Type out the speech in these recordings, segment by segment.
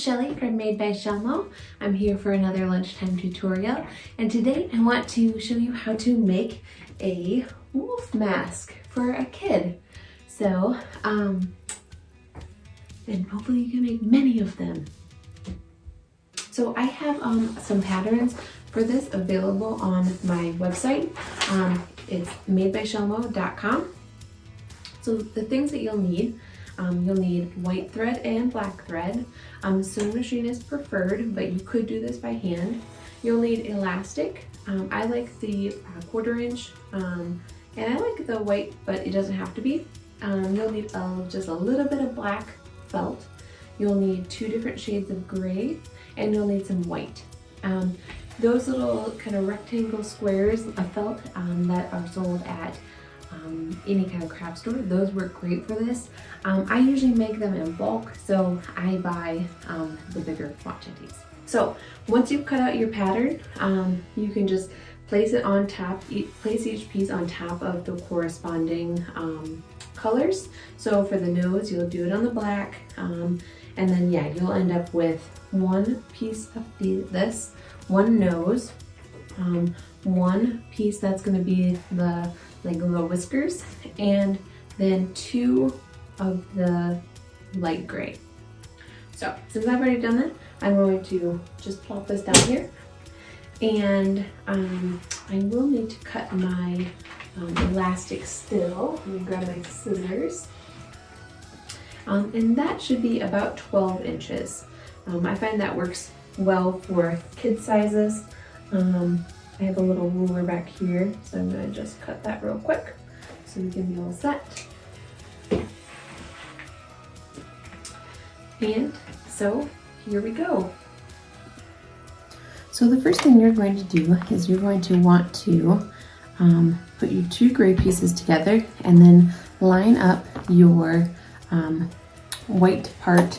is Shelly from MadeByShellmo. I'm here for another lunchtime tutorial, and today I want to show you how to make a wolf mask for a kid. So, and hopefully you can make many of them. So I have some patterns for this available on my website. It's MadeByShellmo.com. So the things that you'll need white thread and black thread. Sewing machine is preferred, but you could do this by hand. You'll need elastic. I like the 1/4 inch, and I like the white, but it doesn't have to be. You'll need just a little bit of black felt. You'll need 2 different shades of gray, and you'll need some white. Those little kind of rectangle squares of felt that are sold at any kind of craft store, those work great for this. I usually make them in bulk, so I buy the bigger quantities. So once you've cut out your pattern, you can just place it on top, place each piece on top of the corresponding colors. So for the nose, you'll do it on the black, and then yeah, you'll end up with one piece of this, one nose, one piece that's going to be the little whiskers, and then 2 of the light gray. So since I've already done that, I'm going to just plop this down here, and I will need to cut my elastic still. Let me grab my scissors, and that should be about 12 inches. I find that works well for kid sizes. I have a little ruler back here, so I'm going to just cut that real quick so we can be all set. And so here we go. So the first thing you're going to do is you're going to want to put your 2 gray pieces together and then line up your white part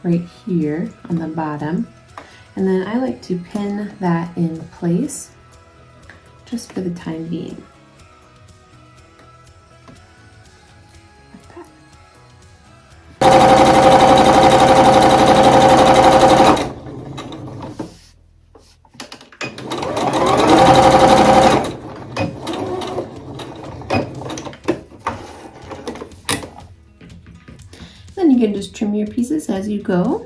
right here on the bottom. And then I like to pin that in place just for the time being. Like that. Then you can just trim your pieces as you go.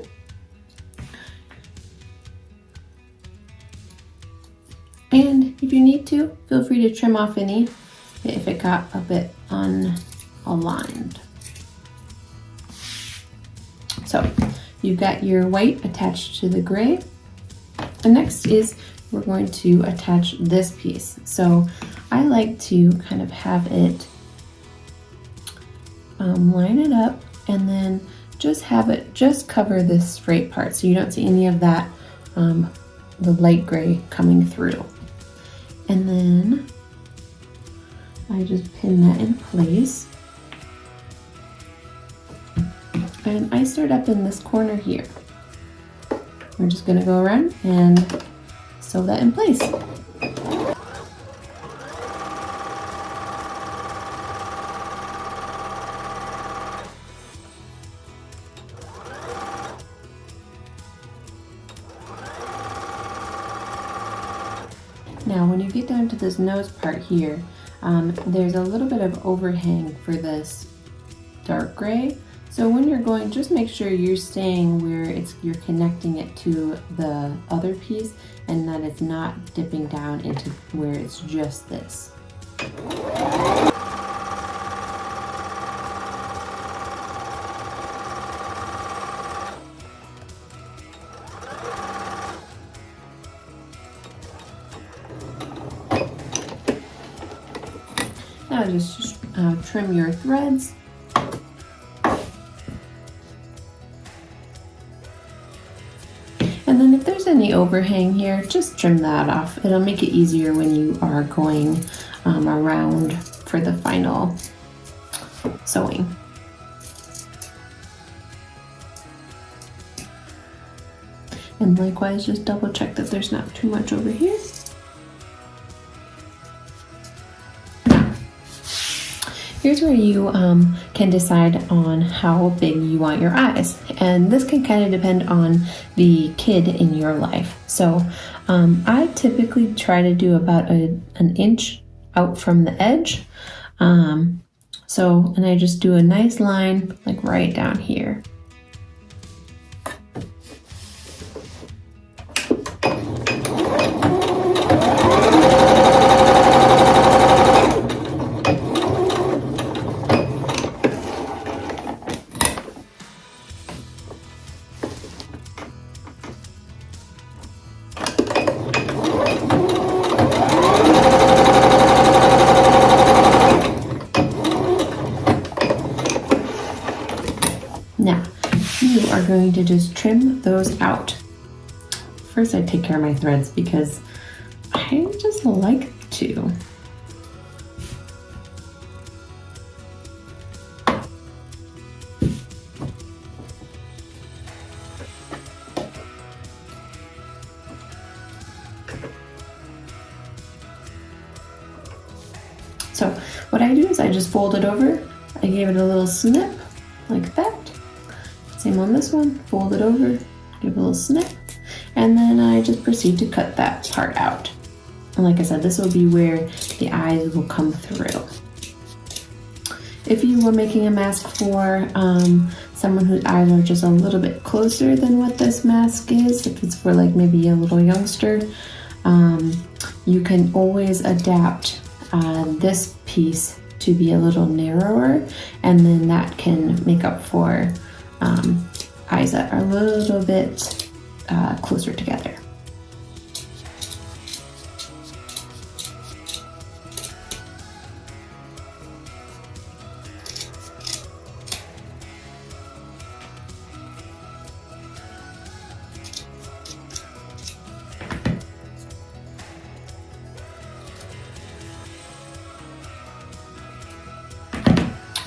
And if you need to, feel free to trim off any if it got a bit unaligned. So you've got your white attached to the gray. And next is we're going to attach this piece. So I like to kind of have it line it up and then just have it just cover this straight part so you don't see any of that the light gray coming through. And then I just pin that in place. And I start up in this corner here. We're just going to go around and sew that in place. Now when you get down to this nose part here, there's a little bit of overhang for this dark gray. So when you're going, just make sure you're staying where you're connecting it to the other piece and that it's not dipping down into where it's just this. Now just trim your threads. And then if there's any overhang here, just trim that off. It'll make it easier when you are going around for the final sewing. And likewise, just double check that there's not too much over here. here's where you can decide on how big you want your eyes. And this can kind of depend on the kid in your life. So I typically try to do about an inch out from the edge. And I just do a nice line like right down here. Now, you are going to just trim those out. First, I take care of my threads because I just like to. So what I do is I just fold it over. I gave it a little snip like that. Same on this one, fold it over, give a little snip, and then I just proceed to cut that part out. And like I said, this will be where the eyes will come through. If you were making a mask for someone whose eyes are just a little bit closer than what this mask is, if it's for like maybe a little youngster, you can always adapt this piece to be a little narrower, and then that can make up for eyes that are a little bit closer together.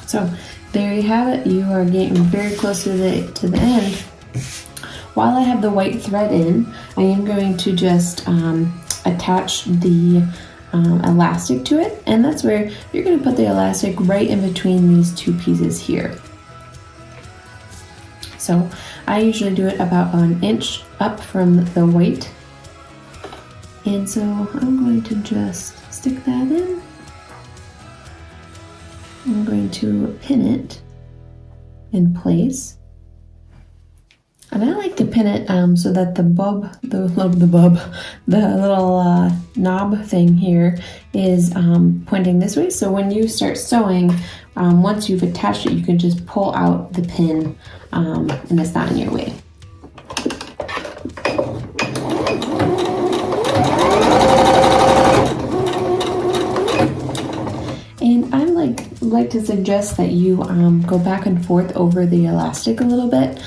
So there you have it. You are getting very close to the end. While I have the white thread in, I am going to just attach the elastic to it, and that's where you're going to put the elastic right in between these two pieces here. So I usually do it about an inch up from the white, and so I'm going to just stick that in. I'm going to pin it in place. And I like to pin it so that the little knob thing here is pointing this way. So when you start sewing, once you've attached it, you can just pull out the pin and it's not in your way. And I like to suggest that you go back and forth over the elastic a little bit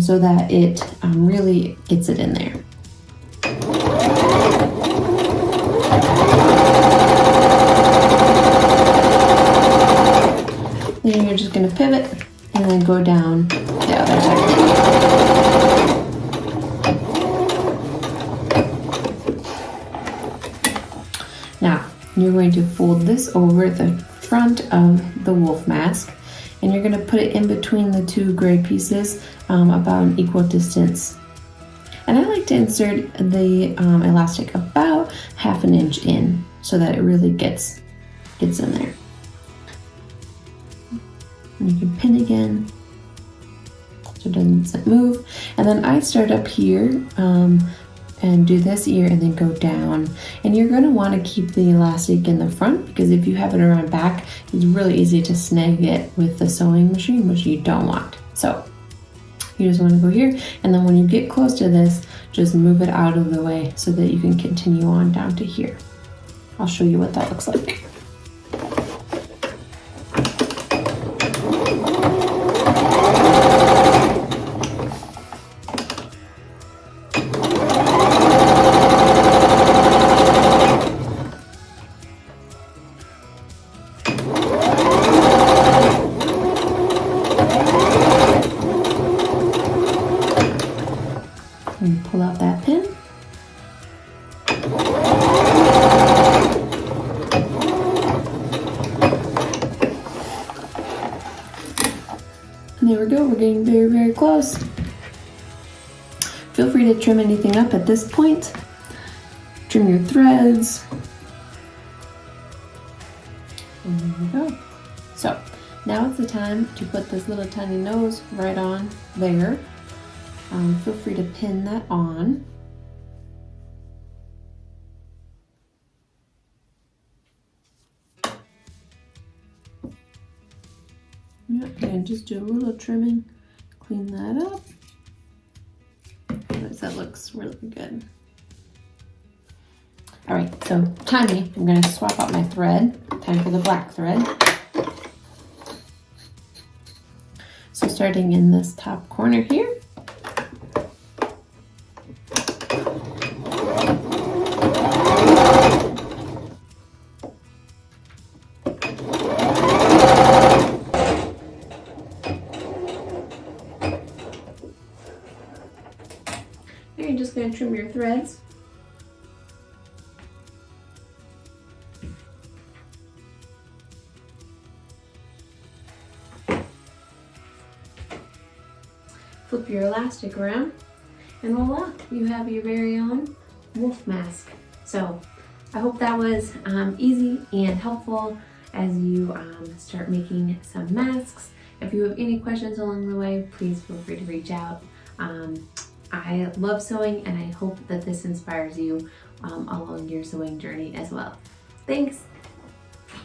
so that it really gets it in there. Then you're just going to pivot and then go down the other side. Now, you're going to fold this over the front of the wolf mask, and you're going to put it in between the two gray pieces about an equal distance. And I like to insert the elastic about ½ an inch in so that it really gets in there. And you can pin again so it doesn't move. And then I start up here and do this ear and then go down. And you're going to want to keep the elastic in the front, because if you have it around back, it's really easy to snag it with the sewing machine, which you don't want. So you just want to go here, and then when you get close to this, just move it out of the way so that you can continue on down to here. I'll show you what that looks like. And pull out that pin. very close. Feel free to trim anything up at this point. Trim your threads. And there we go. So now it's the time to put this little tiny nose right on there. Feel free to pin that on. Yep, and just do a little trimming, clean that up. That looks really good. All right, so timing, I'm gonna swap out my thread. Time for the black thread. So starting in this top corner here. Now you're just going to trim your threads. Flip your elastic around, and voila, you have your very own wolf mask. So I hope that was easy and helpful as you start making some masks. If you have any questions along the way, please feel free to reach out. I love sewing, and I hope that this inspires you along your sewing journey as well. Thanks!